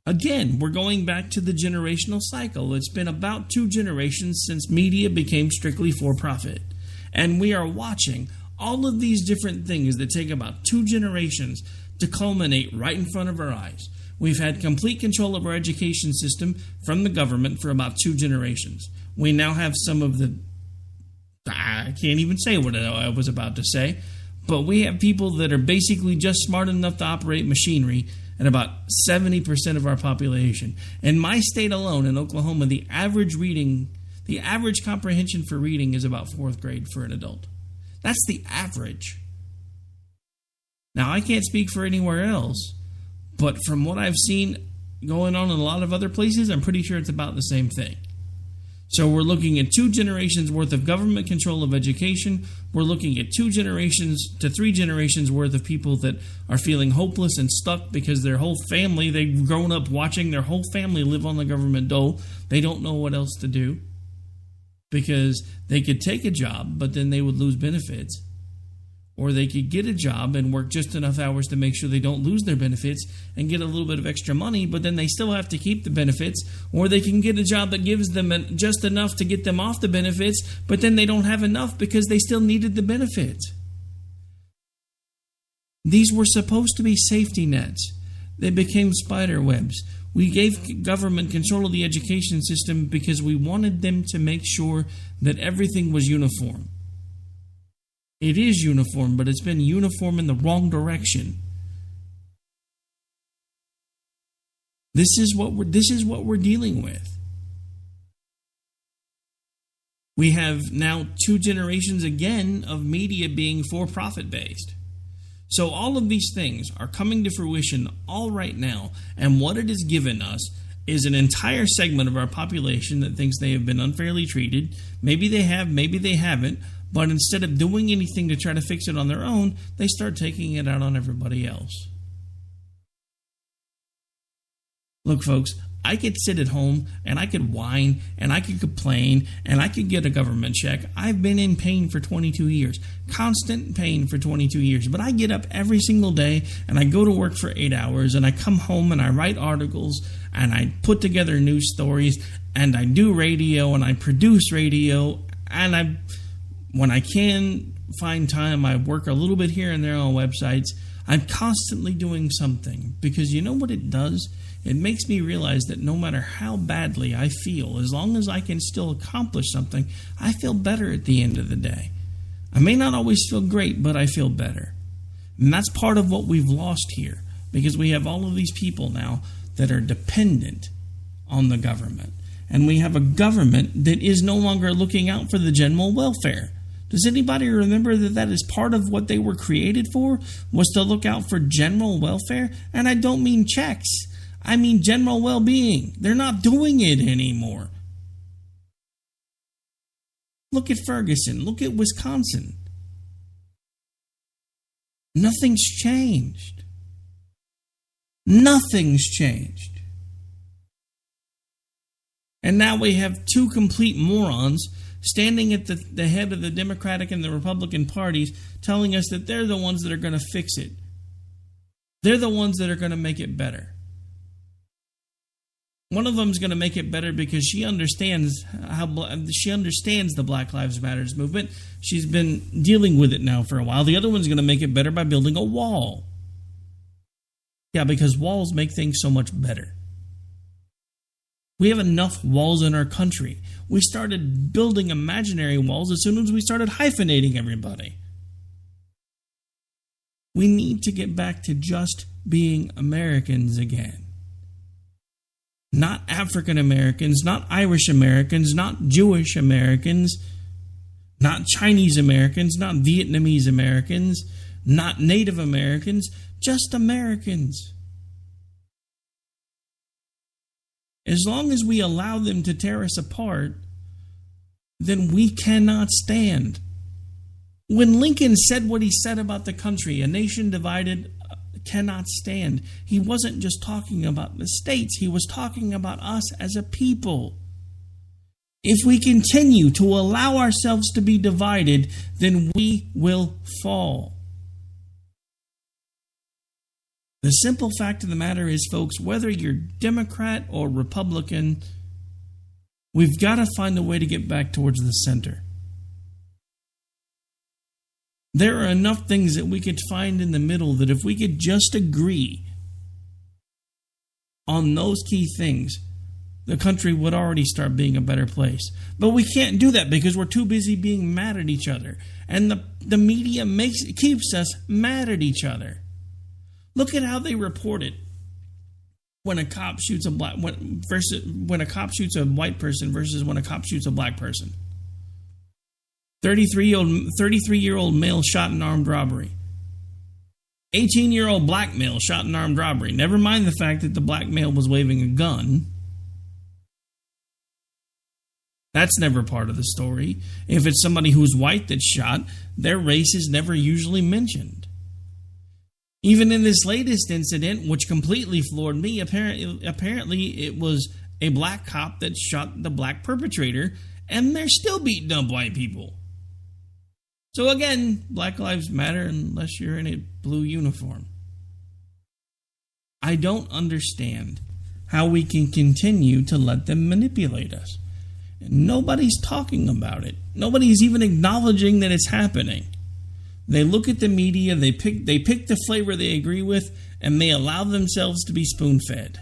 Again, we're going back to the generational cycle. It's been about 2 generations since media became strictly for profit. And we are watching all of these different things that take about 2 generations to culminate right in front of our eyes. We've had complete control of our education system from the government for about 2 generations. We now have some of the... I can't even say what I was about to say, but we have people that are basically just smart enough to operate machinery at about 70% of our population. In my state alone, in Oklahoma, the average comprehension for reading is about 4th grade for an adult. That's the average. Now, I can't speak for anywhere else, but from what I've seen going on in a lot of other places, I'm pretty sure it's about the same thing. So we're looking at 2 generations worth of government control of education. We're looking at 2 generations to 3 generations worth of people that are feeling hopeless and stuck because their whole family, they've grown up watching their whole family live on the government dole. They don't know what else to do because they could take a job, but then they would lose benefits. Or they could get a job and work just enough hours to make sure they don't lose their benefits and get a little bit of extra money, but then they still have to keep the benefits. Or they can get a job that gives them just enough to get them off the benefits, but then they don't have enough because they still needed the benefits. These were supposed to be safety nets. They became spider webs. We gave government control of the education system because we wanted them to make sure that everything was uniform. It is uniform, but it's been uniform in the wrong direction. This is what we're dealing with. We have now 2 generations again of media being for-profit based. So all of these things are coming to fruition all right now, and what it has given us is an entire segment of our population that thinks they have been unfairly treated. Maybe they have, maybe they haven't. But instead of doing anything to try to fix it on their own, they start taking it out on everybody else. Look, folks, I could sit at home and I could whine and I could complain and I could get a government check. I've been in pain for 22 years, constant pain for 22 years. But I get up every single day and I go to work for 8 hours and I come home and I write articles and I put together news stories and I do radio and I produce radio and when I can find time, I work a little bit here and there on websites. I'm constantly doing something because you know what it does? It makes me realize that no matter how badly I feel, as long as I can still accomplish something, I feel better at the end of the day. I may not always feel great, but I feel better. And that's part of what we've lost here because we have all of these people now that are dependent on the government. And we have a government that is no longer looking out for the general welfare. Does anybody remember that is part of what they were created for, was to look out for general welfare? And I don't mean checks. I mean general well-being. They're not doing it anymore. Look at Ferguson. Look at Wisconsin. Nothing's changed. Nothing's changed. And now we have 2 complete morons standing at the head of the Democratic and the Republican parties telling us that they're the ones that are going to fix it. They're the ones that are going to make it better. One of them is going to make it better because she understands the Black Lives Matter movement. She's been dealing with it now for a while. The other one's going to make it better by building a wall. Yeah, because walls make things so much better. We have enough walls in our country. We started building imaginary walls as soon as we started hyphenating everybody. We need to get back to just being Americans again. Not African Americans, not Irish Americans, not Jewish Americans, not Chinese Americans, not Vietnamese Americans, not Native Americans, just Americans. As long as we allow them to tear us apart, then we cannot stand. When Lincoln said what he said about the country, a nation divided cannot stand, he wasn't just talking about the states, he was talking about us as a people. If we continue to allow ourselves to be divided, then we will fall. The simple fact of the matter is, folks, whether you're Democrat or Republican, we've got to find a way to get back towards the center. There are enough things that we could find in the middle that if we could just agree on those key things, the country would already start being a better place. But we can't do that because we're too busy being mad at each other. And the media keeps us mad at each other. Look at how they report it. When a cop shoots a when a cop shoots a white person versus when a cop shoots a black person. 33-year-old male shot in armed robbery. 18-year-old black male shot in armed robbery. Never mind the fact that the black male was waving a gun. That's never part of the story. If it's somebody who's white that's shot, their race is never usually mentioned. Even in this latest incident, which completely floored me, apparently it was a black cop that shot the black perpetrator, and they're still beating up white people. So again, Black Lives Matter unless you're in a blue uniform. I don't understand how we can continue to let them manipulate us. Nobody's talking about it. Nobody's even acknowledging that it's happening. They look at the media, they pick the flavor they agree with, and they allow themselves to be spoon-fed.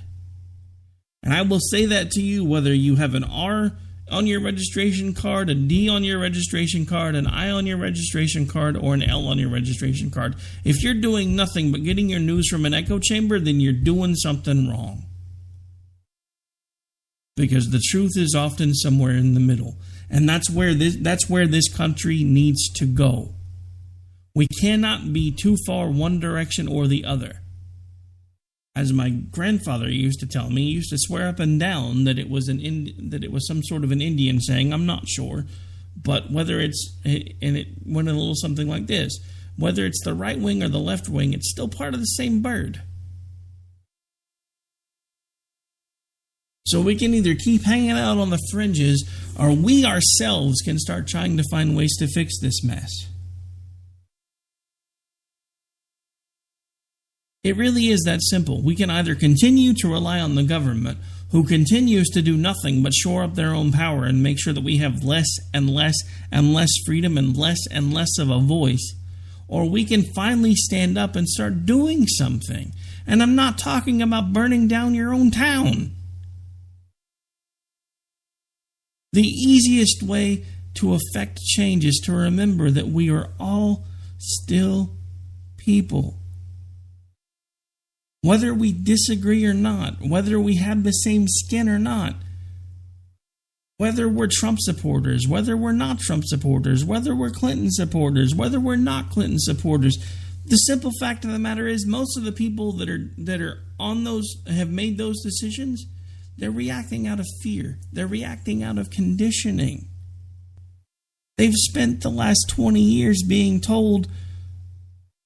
And I will say that to you, whether you have an R on your registration card, a D on your registration card, an I on your registration card, or an L on your registration card. If you're doing nothing but getting your news from an echo chamber, then you're doing something wrong. Because the truth is often somewhere in the middle. And that's where this country needs to go. We cannot be too far one direction or the other. As my grandfather used to tell me, he used to swear up and down that it was some sort of an Indian saying. I'm not sure, but whether it's, and it went a little something like this: whether it's the right wing or the left wing, it's still part of the same bird. So we can either keep hanging out on the fringes, or we ourselves can start trying to find ways to fix this mess. It really is that simple. We can either continue to rely on the government, who continues to do nothing but shore up their own power and make sure that we have less and less and less freedom and less of a voice, or we can finally stand up and start doing something. And I'm not talking about burning down your own town. The easiest way to affect change is to remember that we are all still people. Whether we disagree or not, whether we have the same skin or not, whether we're Trump supporters, whether we're not Trump supporters, whether we're Clinton supporters, whether we're not Clinton supporters, the simple fact of the matter is most of the people that are on those, have made those decisions, they're reacting out of fear. They're reacting out of conditioning. They've spent the last 20 years being told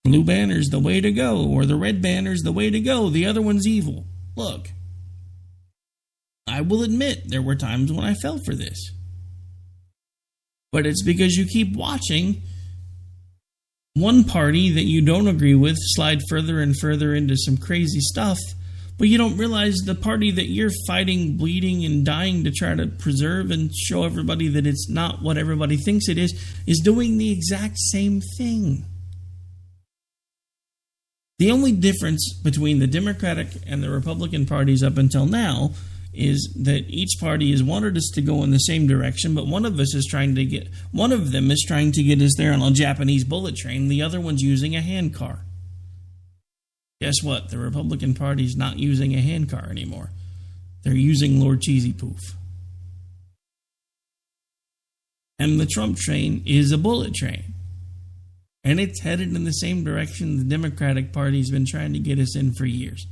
blue banner's the way to go, or the red banner's the way to go. The other one's evil. Look, I will admit there were times when I fell for this. But it's because you keep watching one party that you don't agree with slide further and further into some crazy stuff, but you don't realize the party that you're fighting, bleeding, and dying to try to preserve and show everybody that it's not what everybody thinks it is doing the exact same thing. The only difference between the Democratic and the Republican parties up until now is that each party has wanted us to go in the same direction, but one of them is trying to get us there on a Japanese bullet train. The other one's using a handcar. Guess what? The Republican Party's not using a handcar anymore. They're using Lord Cheesy Poof. And the Trump train is a bullet train. And it's headed in the same direction the Democratic Party's been trying to get us in for years.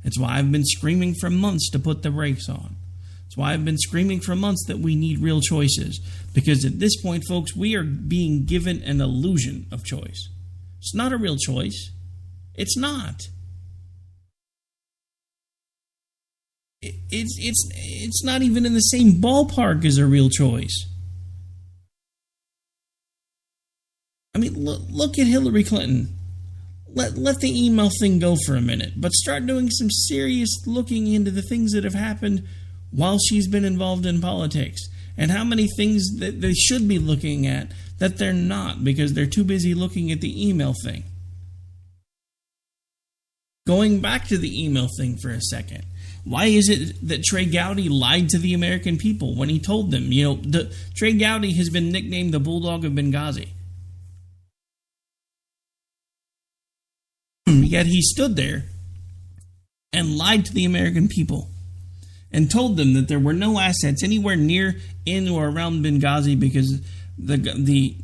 That's why I've been screaming for months to put the brakes on. That's why I've been screaming for months that we need real choices. Because at this point, folks, we are being given an illusion of choice. It's not a real choice. It's not. It's not even in the same ballpark as a real choice. I mean, look at Hillary Clinton. Let the email thing go for a minute, but start doing some serious looking into the things that have happened while she's been involved in politics, and how many things that they should be looking at that they're not because they're too busy looking at the email thing. Going back to the email thing for a second, Why is it that Trey Gowdy lied to the American people when he told them, Trey Gowdy has been nicknamed the Bulldog of Benghazi. Yet he stood there and lied to the American people and told them that there were no assets anywhere near, in, or around Benghazi because the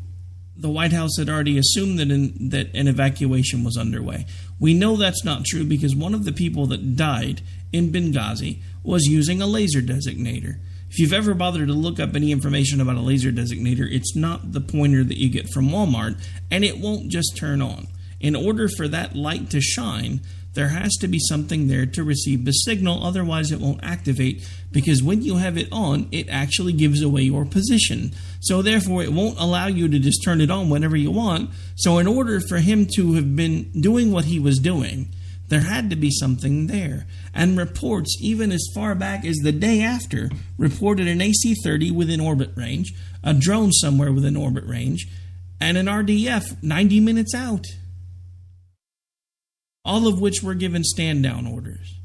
White House had already assumed that an evacuation was underway. We know that's not true because one of the people that died in Benghazi was using a laser designator. If you've ever bothered to look up any information about a laser designator, it's not the pointer that you get from Walmart, and it won't just turn on. In order for that light to shine, there has to be something there to receive the signal, otherwise it won't activate, because when you have it on, it actually gives away your position. So therefore, it won't allow you to just turn it on whenever you want. So in order for him to have been doing what he was doing, there had to be something there. And reports, even as far back as the day after, reported an AC-30 within orbit range, a drone somewhere within orbit range, and an RDF 90 minutes out. All of which were given stand-down orders.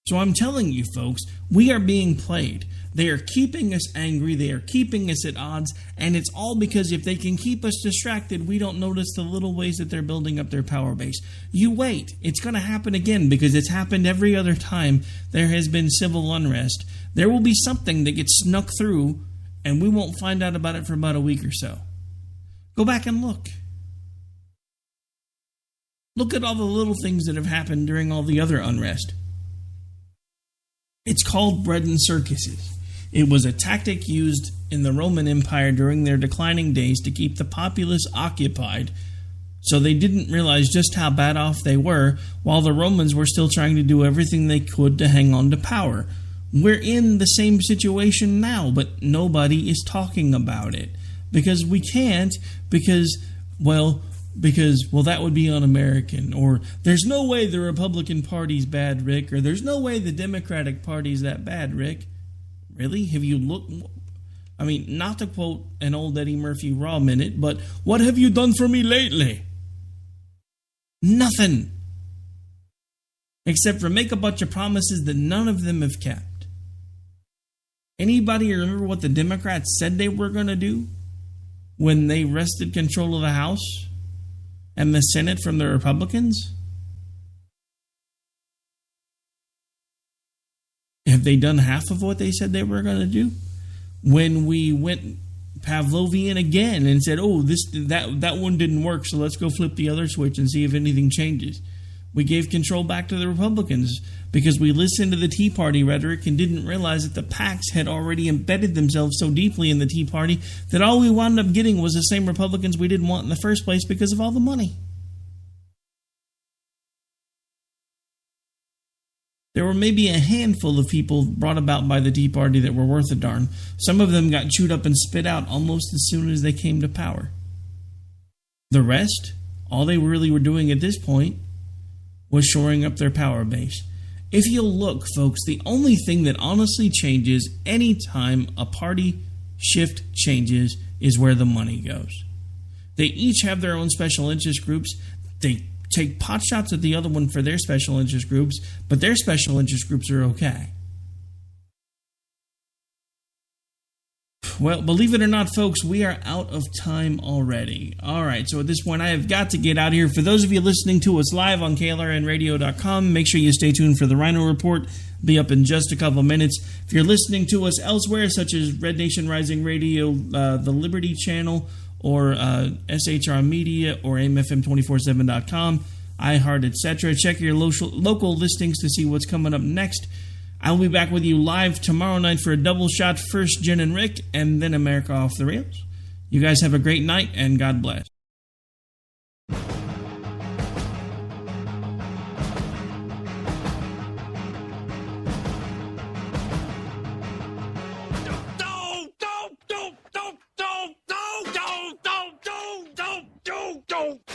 So I'm telling you, folks, we are being played. They are keeping us angry. They are keeping us at odds. And it's all because if they can keep us distracted, we don't notice the little ways that they're building up their power base. You wait. It's going to happen again because it's happened every other time there has been civil unrest. There will be something that gets snuck through, and we won't find out about it for about a week or so. Go back and look. Look at all the little things that have happened during all the other unrest. It's called bread and circuses. It was a tactic used in the Roman Empire during their declining days to keep the populace occupied, so they didn't realize just how bad off they were, while the Romans were still trying to do everything they could to hang on to power. We're in the same situation now, but nobody is talking about it. Because we can't, because that would be un-American, or there's no way the Republican Party's bad, Rick, or there's no way the Democratic Party's that bad, Rick. Really? Have you looked? I mean, not to quote an old Eddie Murphy Raw minute, but what have you done for me lately? Nothing. Except for make a bunch of promises that none of them have kept. Anybody remember what the Democrats said they were going to do when they wrested control of the House and the Senate from the Republicans? Have they done half of what they said they were going to do? When we went Pavlovian again and said, that one didn't work, so let's go flip the other switch and see if anything changes. We gave control back to the Republicans because we listened to the Tea Party rhetoric and didn't realize that the PACs had already embedded themselves so deeply in the Tea Party that all we wound up getting was the same Republicans we didn't want in the first place because of all the money. There were maybe a handful of people brought about by the Tea Party that were worth a darn. Some of them got chewed up and spit out almost as soon as they came to power. The rest, all they really were doing at this point was shoring up their power base. If you'll look, folks, the only thing that honestly changes any time a party shift changes is where the money goes. They each have their own special interest groups. They take pot shots at the other one for their special interest groups, but their special interest groups are okay. Well, believe it or not, folks, we are out of time already. All right, so at this point, I have got to get out of here. For those of you listening to us live on KLRNradio.com, make sure you stay tuned for the Rhino Report. Be up in just a couple minutes. If you're listening to us elsewhere, such as Red Nation Rising Radio, the Liberty Channel, or SHR Media, or AMFM247.com, iHeart, etc., check your local listings to see what's coming up next. I'll be back with you live tomorrow night for a double shot, first Jen and Rick, and then America Off the Rails. You guys have a great night, and God bless. Don't